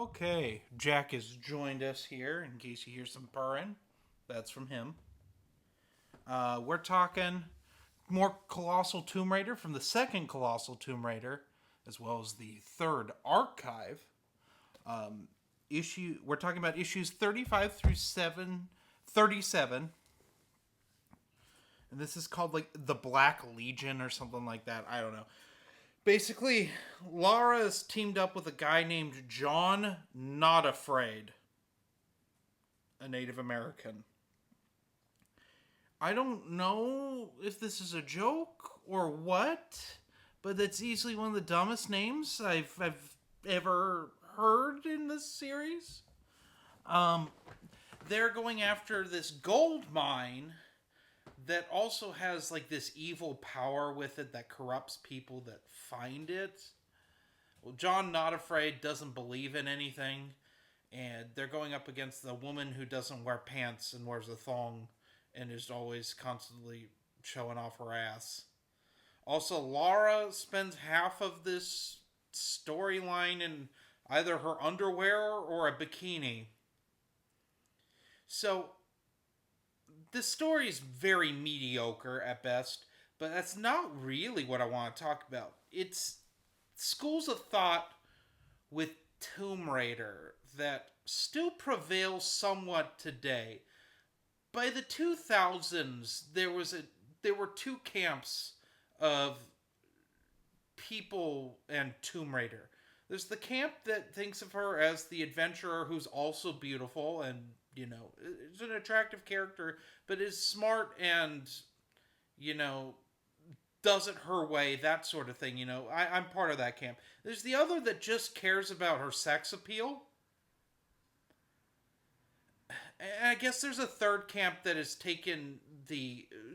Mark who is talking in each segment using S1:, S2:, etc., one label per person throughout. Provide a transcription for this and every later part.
S1: Okay, Jack has joined us here in case you hear some purring. That's from him. We're talking more Colossal Tomb Raider from the second Colossal Tomb Raider, as well as the third archive. We're talking about issues 35 through 37, and this is called like the Black Legion or something like that. I don't know. Basically, Lara is teamed up with a guy named John Not Afraid, a Native American. I don't know if this is a joke or what, but that's easily one of the dumbest names I've ever heard in this series. Um, they're going after this gold mine that also has like this evil power with it that corrupts people that find it. Well, John Not Afraid doesn't believe in anything, and they're going up against the woman who doesn't wear pants and wears a thong and is always constantly showing off her ass. Also, Lara spends half of this storyline in either her underwear or a bikini. So, this story is very mediocre at best, but that's not really what I want to talk about. It's schools of thought with Tomb Raider that still prevail somewhat today. By the 2000s, there were two camps of people and Tomb Raider. There's the camp that thinks of her as the adventurer who's also beautiful and, is an attractive character, but is smart and, you know, does it her way, that sort of thing. I'm part of that camp. There's the other that just cares about her sex appeal. And I guess there's a third camp that has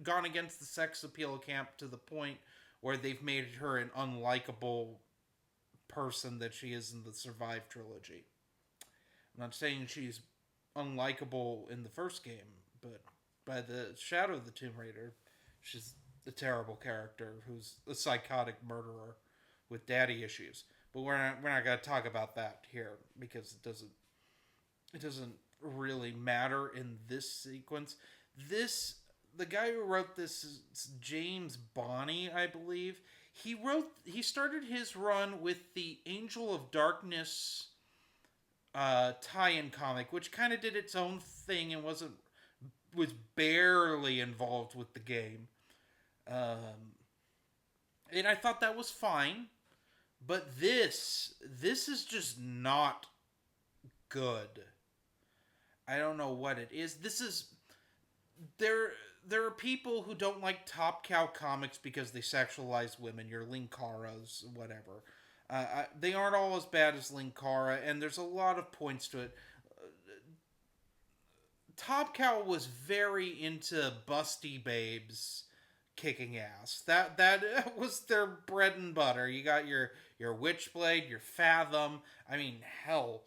S1: gone against the sex appeal camp to the point where they've made her an unlikable person that she is in the Survive trilogy. I'm not saying she's unlikable in the first game, but by the Shadow of the Tomb Raider, she's a terrible character who's a psychotic murderer with daddy issues. But we're not going to talk about that here because it doesn't really matter in this sequence. The guy who wrote this is James Bonney, I believe. He started his run with the Angel of Darkness tie-in comic, which kind of did its own thing and was barely involved with the game. And I thought that was fine, but this is just not good. I don't know what it is. This is there. There are people who don't like Top Cow comics because they sexualize women. Your Linkaras, whatever. They aren't all as bad as Linkara, and there's a lot of points to it. Top Cow was very into busty babes kicking ass. That was their bread and butter. You got your Witchblade, your Fathom. I mean, hell,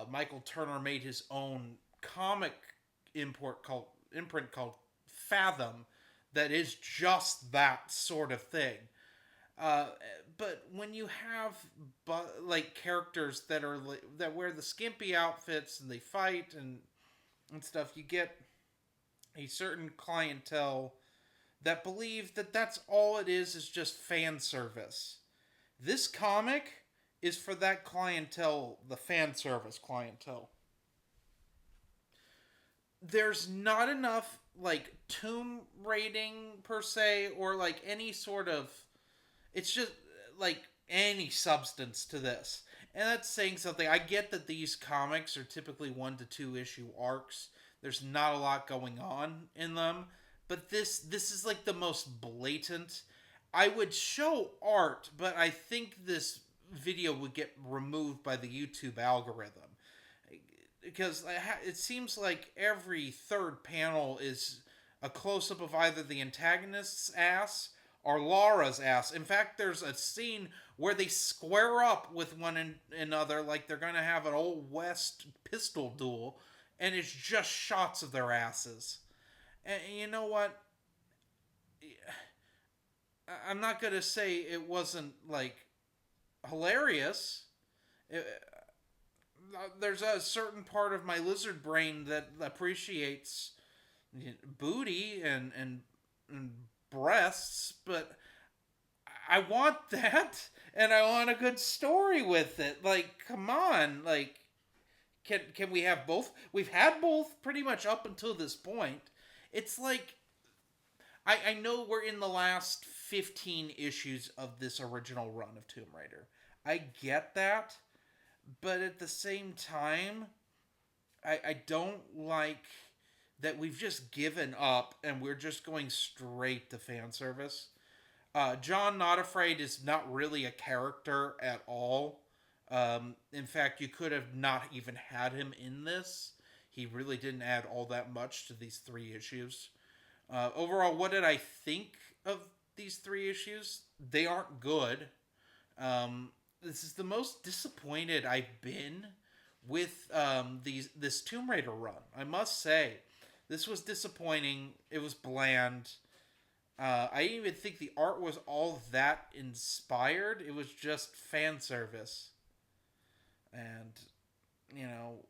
S1: Michael Turner made his own comic imprint called Fathom that is just that sort of thing. Uh, but when you have like characters that wear the skimpy outfits and they fight and stuff, you get a certain clientele that believe that that's all it is just fan service. This comic is for that clientele, the fan service clientele. There's not enough like tomb raiding per se or like any sort of, it's just like any substance to this. And that's saying something. I get that these comics are typically 1 to 2 issue arcs. There's not a lot going on in them, but this is like the most blatant. I would show art, but I think this video would get removed by the YouTube algorithm because it seems like every third panel is a close up of either the antagonist's ass or Lara's ass. In fact, there's a scene where they square up with one another like they're going to have an old West pistol duel, and it's just shots of their asses. And you know what? I'm not going to say it wasn't like hilarious. It, there's a certain part of my lizard brain that appreciates booty and breasts, but I want that, and I want a good story with it. Like, come on, like, can we have both? We've had both pretty much up until this point. It's like I know we're in the last 15 issues of this original run of Tomb Raider. I get that, but at the same time, I don't like that we've just given up and we're just going straight to fan service. John Not Afraid is not really a character at all. In fact, you could have not even had him in this. He really didn't add all that much to these 3 issues. Overall, what did I think of these 3 issues? They aren't good. This is the most disappointed I've been with this Tomb Raider run. I must say, this was disappointing. It was bland. I didn't even think the art was all that inspired. It was just fan service, and you know,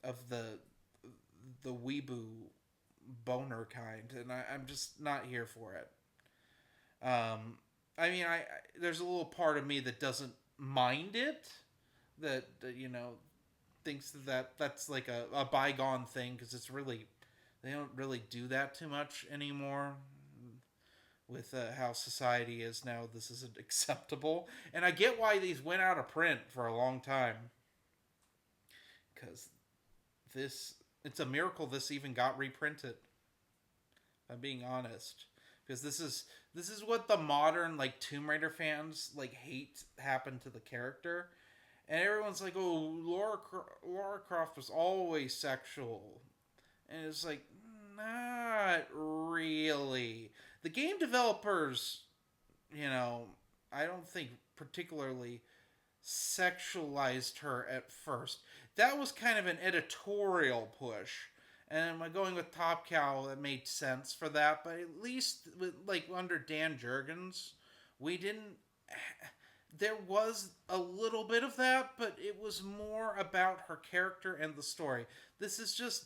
S1: of the weeboo boner kind, and I'm just not here for it. I mean, I there's a little part of me that doesn't mind it, that thinks that's like a bygone thing because it's really they don't really do that too much anymore with how society is now. This isn't acceptable, and I get why these went out of print for a long time because this it's a miracle this even got reprinted. If I'm being honest, because this is what the modern like Tomb Raider fans like hate happened to the character, and everyone's like, "Oh, Laura Croft was always sexual," and it's like, not really. The game developers, I don't think particularly sexualized her at first. That was kind of an editorial push. And am I going with Top Cow? That made sense for that, but at least with, like under Dan Jurgens, we didn't. There was a little bit of that, but it was more about her character and the story. This is just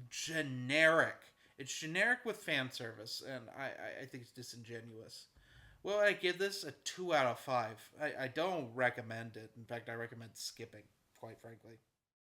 S1: generic. It's generic with fan service, and I think it's disingenuous. Well, I give this a 2 out of 5. I don't recommend it. In fact, I recommend skipping, quite frankly.